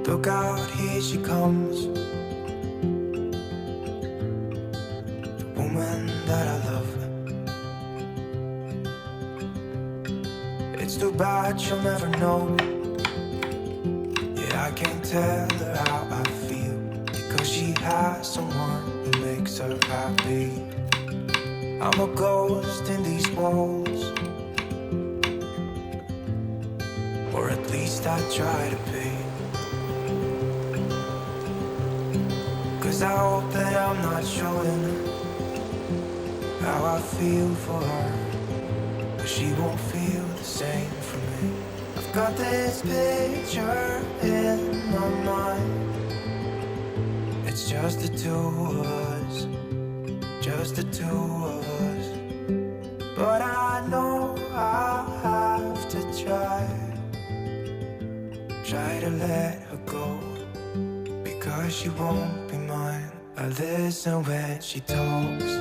Look out, here she comes, the woman that I love. It's too bad she'll never know. Yeah, I can't tell her how I feel, because she has someone who makes her happy. I'm a ghost in these walls, or at least I try to be. 'Cause I hope that I'm not showing how I feel for her, but she won't feel the same for me. I've got this picture in my mind. It's just the two of us, just the two of us. But I know I have to try to let her go, because she won't be mine. I listen when she talks,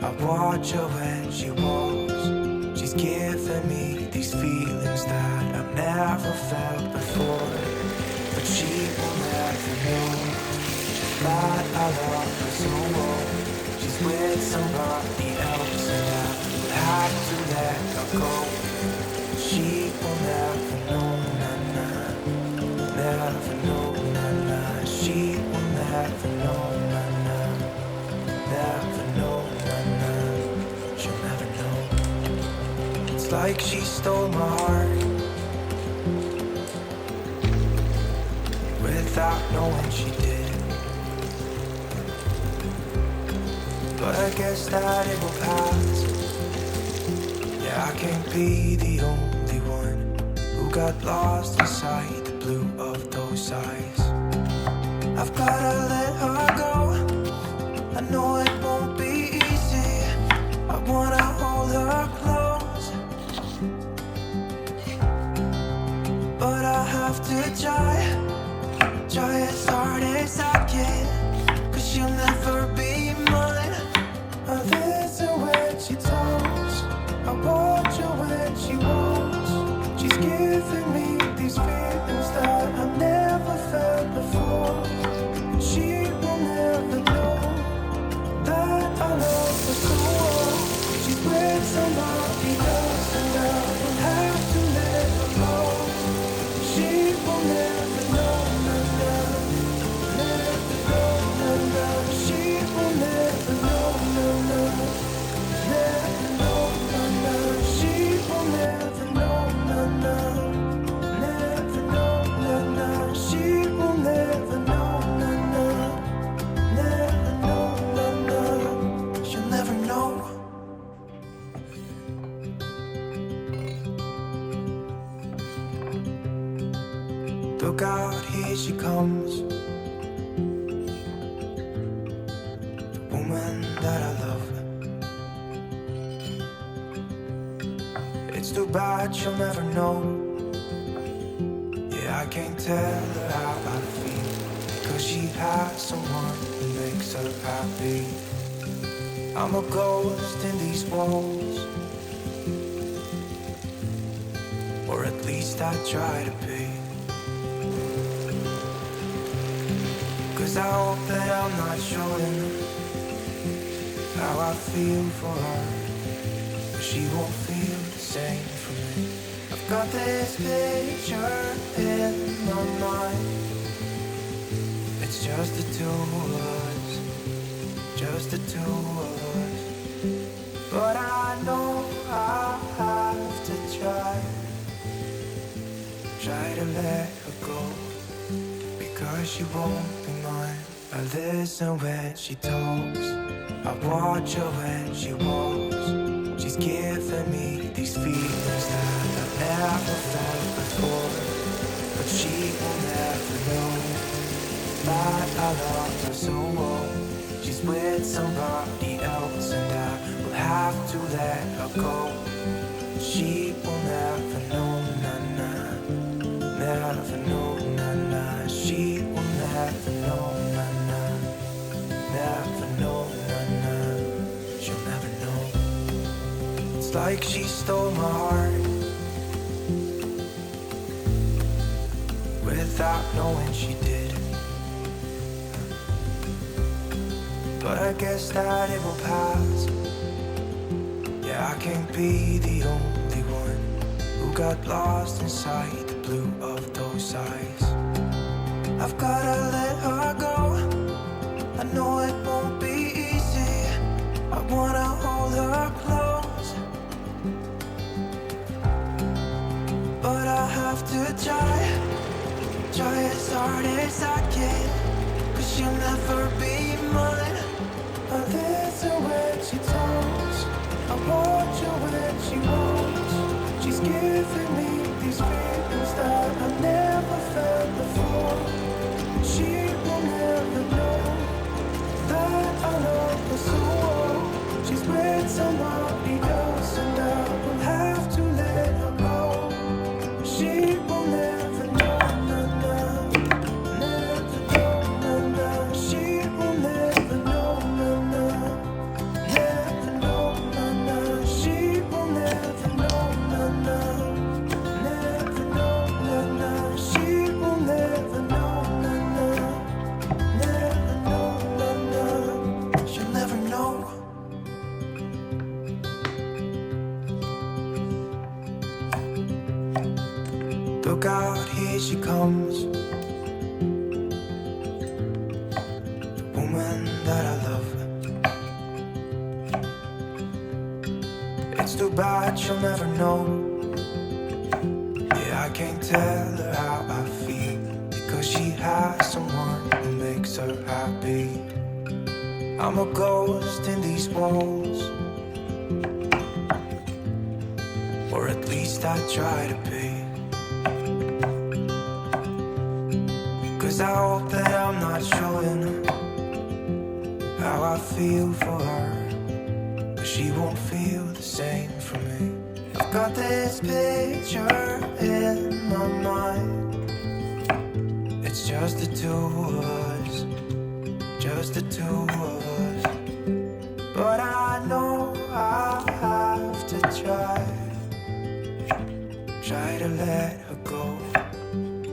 I watch her when she walks. She's giving me these feelings that I've never felt before, but she will never know that I love her so well. She's with somebody else and I will have to let her go. She will never know, nah, never know, nah. She will never know, nah, never know, nah. She'll never know. It's like she stole my heart without knowing she did. But I guess that it will pass. Yeah, I can't be the only one who got lost inside the blue of those eyes. I've gotta let her go. I know it won't be easy. I wanna hold her close, but I have to try as hard as I can, 'cause she'll never be mine. I listen when she talks, I watch her when she walks. She's giving me these feelings that I've never felt before. She will never know that I love her so well. She's with somebody else and I will have to let her go. She will never know, never know, she will never know, never know, she will never know, never know, she will never know, never know, she'll never know. Look out, here she comes, the woman that I love. It's too bad she'll never know. Yeah, I can't tell her how I feel, because she has someone who makes her happy. I'm a ghost in these walls, or at least I try to be. 'Cause I hope that I'm not showing how I feel for her, but she won't feel the same for me. I've got this picture in my mind. It's just the two of us, just the two of us. But I know I have to try to let her go, because she won't be mine. I listen when she talks, I watch her when she walks. She's giving me these feelings that I've never felt before, but she will never know that I love her so well. She's with somebody else and I will have to let her go. She will never know, never know, she will never know, never know, she'll never know. It's like she stole my heart without knowing she did. But I guess that it will pass. Yeah, I can't be the only one who got lost inside the blue of those eyes. I've gotta let her go. I know it won't be easy. I wanna hold her close, but I have to try as hard as I can, 'cause she'll never be mine. I listen when she talks, I watch her when she walks. She's giving me these feelings that I've never felt before. She will never know that I love her so well. She's with somebody else and I will have to let her go. She will never know, no, no. Never know, no, no. She will never know, no, no. Never know, no, no. She will never know, no, no. Never know, no, no. She will never know, no, no. Never know, no, no. She'll never know. Look out, here she comes, the woman that I love. It's too bad she'll never know. Yeah, I can't tell her how I feel, because she has someone who makes her happy. I'm a ghost in these walls, or at least I try to be. 'Cause I hope that I'm not showing how I feel for her, but she won't feel the same for me. I've got this picture in my mind. It's just the two of us, just the two of us. But I know I have to try to let her go,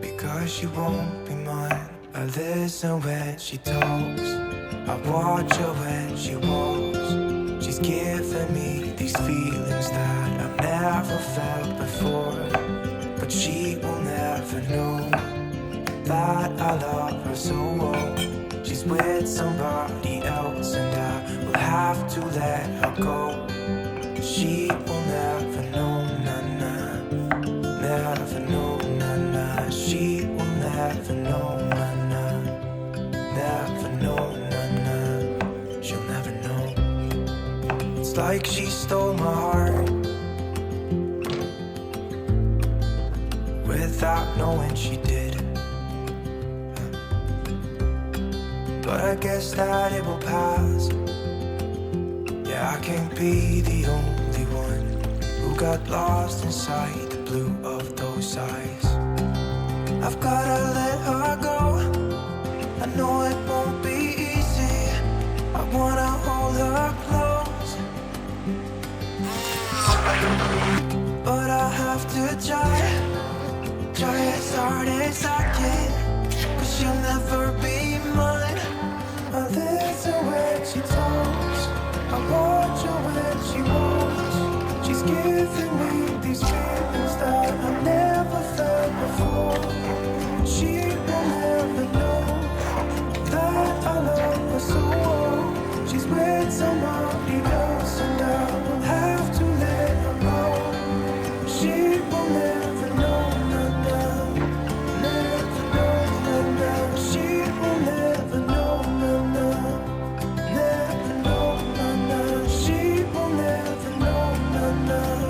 because she won't be mine. I listen when she talks, I watch her when she walks. She's giving me these feelings that I've never felt before. But she will never know that I love her so well. She's with somebody else and I will have to let her go. She will never know, nah, nah. Never know, nah, nah. She will never know, nah, nah. Never know, nah, nah. She'll never know. It's like she stole my heart without knowing she did. But I guess that it will pass. Yeah, I can't be the only one who got lost inside the blue of those eyes. I've gotta let her go. I know it won't be easy. I wanna hold her close, but I have to try as hard as I can, 'cause she'll never be mine. I listen when she talks, I watch her when she walks. She's giving me these feelings that I've never felt before. She will never know that I love her so well. She's with somebody else and I will have to let her go. She will never know, nah, nah. Never know, nah, nah. She will never know, nah, nah. Never know, nah, nah. She will never know, nah, nah.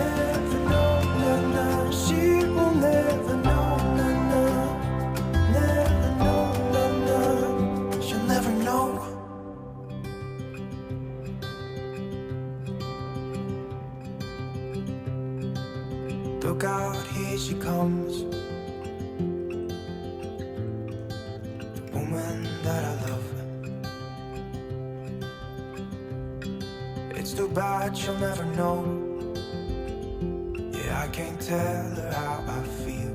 Never know, nah, nah. She will never know, nah, nah. Never know, nah, nah. She'll never know. Look out, here she comes, the woman that I love. It's too bad she'll never know. Yeah, I can't tell her how I feel,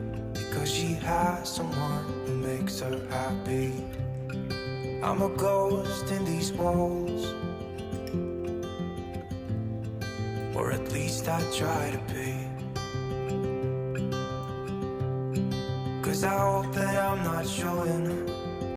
'cause she has someone who makes her happy. I'm a ghost in these walls, or at least I try to be. 'Cause I hope that I'm not showing